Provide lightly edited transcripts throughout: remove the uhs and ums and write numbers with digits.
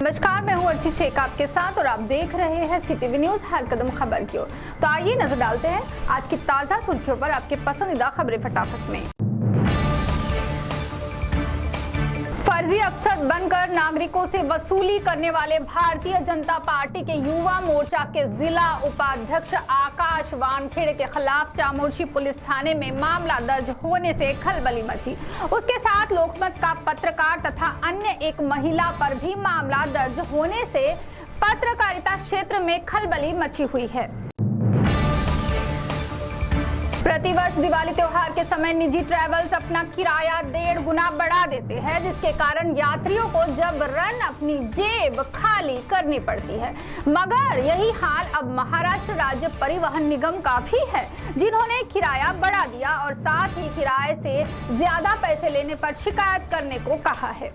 नमस्कार, मैं हूं अर्ची शेख आपके साथ और आप देख रहे हैं सीटीवी न्यूज हर कदम खबर की ओर। तो आइए नजर डालते हैं आज की ताजा सुर्खियों पर आपके पसंदीदा खबरें फटाफट में। फर्जी अफसर बनकर नागरिकों से वसूली करने वाले भारतीय जनता पार्टी के युवा मोर्चा के जिला उपाध्यक्ष आकाश वानखेड़े के खिलाफ चामोर्शी पुलिस थाने में मामला दर्ज होने से खलबली मची। उसके साथ लोकमत का पत्रकार तथा अन्य एक महिला पर भी मामला दर्ज होने से पत्रकारिता क्षेत्र में खलबली मची हुई है। प्रतिवर्ष दिवाली त्योहार के समय निजी ट्रैवल्स अपना किराया 1.5 गुना बढ़ा देते हैं, जिसके कारण यात्रियों को जबरन अपनी जेब खाली करनी पड़ती है। मगर यही हाल अब महाराष्ट्र राज्य परिवहन निगम का भी है, जिन्होंने किराया बढ़ा दिया और साथ ही किराए से ज्यादा पैसे लेने पर शिकायत करने को कहा है।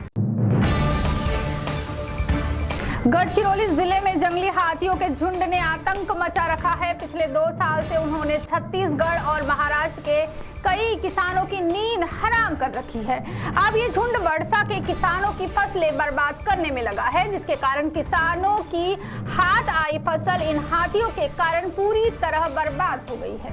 गढ़चिरौली जिले में जंगली हाथियों के झुंड ने आतंक मचा रखा है। पिछले 2 साल से उन्होंने छत्तीसगढ़ और महाराष्ट्र के कई किसानों की नींद हराम कर रखी है। अब ये झुंड वर्षा के किसानों की फसलें बर्बाद करने में लगा है, जिसके कारण किसानों की हाथ आई फसल इन हाथियों के कारण पूरी तरह बर्बाद हो गई है।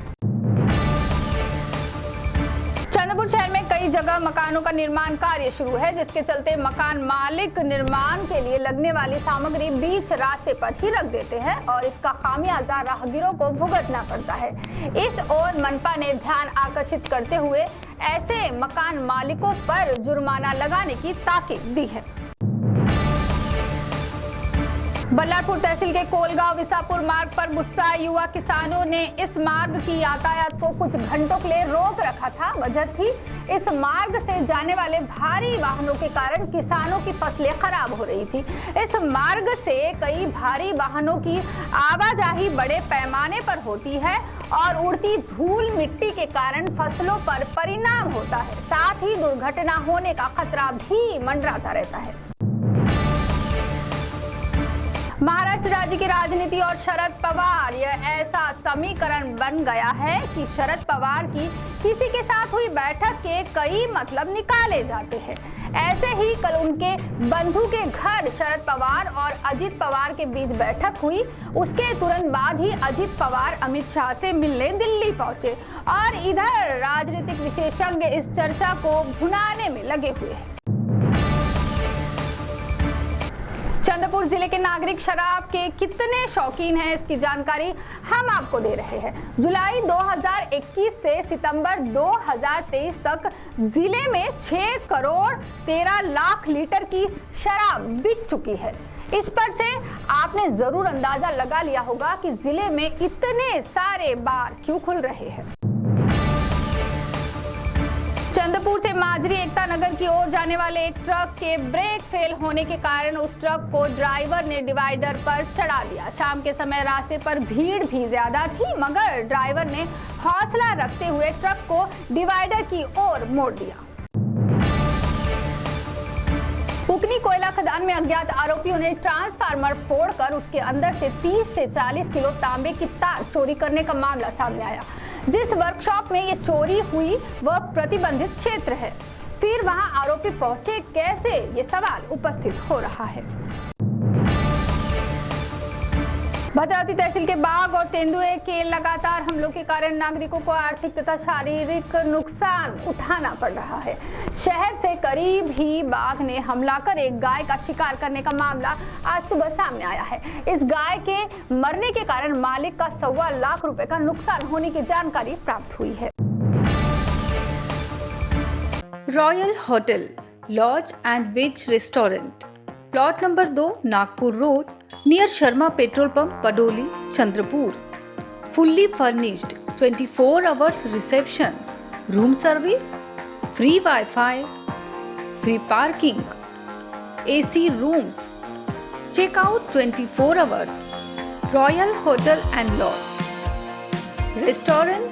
चंद्रपुर शहर में कई जगह मकानों का निर्माण कार्य शुरू है, जिसके चलते मकान मालिक निर्माण के लिए लगने वाली सामग्री बीच रास्ते पर ही रख देते हैं और इसका खामियाजा राहगीरों को भुगतना पड़ता है। इस ओर मनपा ने ध्यान आकर्षित करते हुए ऐसे मकान मालिकों पर जुर्माना लगाने की ताकीद दी है। बल्लारपुर तहसील के कोलगांव विसापुर मार्ग पर गुस्साए युवा किसानों ने इस मार्ग की यातायात को कुछ घंटों के लिए रोक रखा था। वजह थी इस मार्ग से जाने वाले भारी वाहनों के कारण किसानों की फसलें खराब हो रही थी। इस मार्ग से कई भारी वाहनों की आवाजाही बड़े पैमाने पर होती है और उड़ती धूल मिट्टी के कारण फसलों पर परिणाम होता है। साथ ही दुर्घटना होने का खतरा भी मंडराता रहता है। महाराष्ट्र राज्य की राजनीति और शरद पवार, यह ऐसा समीकरण बन गया है कि शरद पवार की किसी के साथ हुई बैठक के कई मतलब निकाले जाते हैं। ऐसे ही कल उनके बंधु के घर शरद पवार और अजित पवार के बीच बैठक हुई। उसके तुरंत बाद ही अजित पवार अमित शाह से मिलने दिल्ली पहुंचे और इधर राजनीतिक विशेषज्ञ इस चर्चा को भुनाने में लगे हुए हैं। चंद्रपुर जिले के नागरिक शराब के कितने शौकीन हैं, इसकी जानकारी हम आपको दे रहे हैं। जुलाई 2021 से सितंबर 2023 तक जिले में 6 करोड़ 13 लाख लीटर की शराब बिक चुकी है। इस पर से आपने जरूर अंदाजा लगा लिया होगा कि जिले में इतने सारे बार क्यों खुल रहे हैं। चंद्रपुर से माजरी एकता नगर की ओर जाने वाले एक ट्रक के ब्रेक फेल होने के कारण उस ट्रक को ड्राइवर ने डिवाइडर पर चढ़ा दिया। शाम के समय रास्ते पर भीड़ भी ज्यादा थी, मगर ड्राइवर ने हौसला रखते हुए ट्रक को डिवाइडर की ओर मोड़ दिया। उकनी कोयला खदान में अज्ञात आरोपियों ने ट्रांसफार्मर फोड़कर उसके अंदर से 30 से 40 किलो तांबे की तार चोरी करने का मामला सामने आया। जिस वर्कशॉप में ये चोरी हुई वह प्रतिबंधित क्षेत्र है, फिर वहां आरोपी पहुंचे कैसे, ये सवाल उपस्थित हो रहा है। भद्रावती तहसील के बाघ और तेंदुए के लगातार हमलों के कारण नागरिकों को आर्थिक तथा शारीरिक नुकसान उठाना पड़ रहा है। शहर से करीब ही बाघ ने हमला कर एक गाय का शिकार करने का मामला आज सुबह सामने आया है। इस गाय के मरने के कारण मालिक का 1.25 लाख रुपए का नुकसान होने की जानकारी प्राप्त हुई है। Royal hotel lodge and veg restaurant, plot number 2, Nagpur road, near Sharma petrol pump, Padoli, Chandrapur. Fully furnished, 24 hours reception, room service, free Wi-Fi, free parking, AC rooms, check out 24 hours. Royal Hotel and Lodge. Restaurant,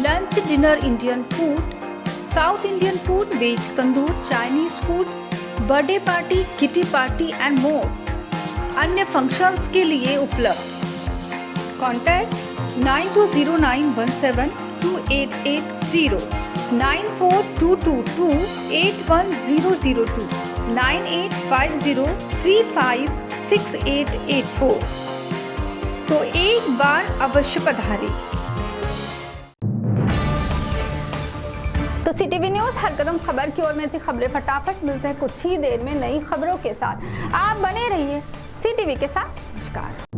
lunch, dinner, Indian food, South Indian food, veg tandoor, Chinese food, birthday party, kitty party and more. अन्य functions के लिए उपलब्ध। Contact 9209172880 94222811002। 9850356884। तो एक बार अवश्य पधारें। तो CTV news हर कदम खबर की ओर में थी। खबरें फटाफट मिलते हैं कुछ ही देर में नई खबरों के साथ। आप बने रहिए CTV के साथ। नमस्कार।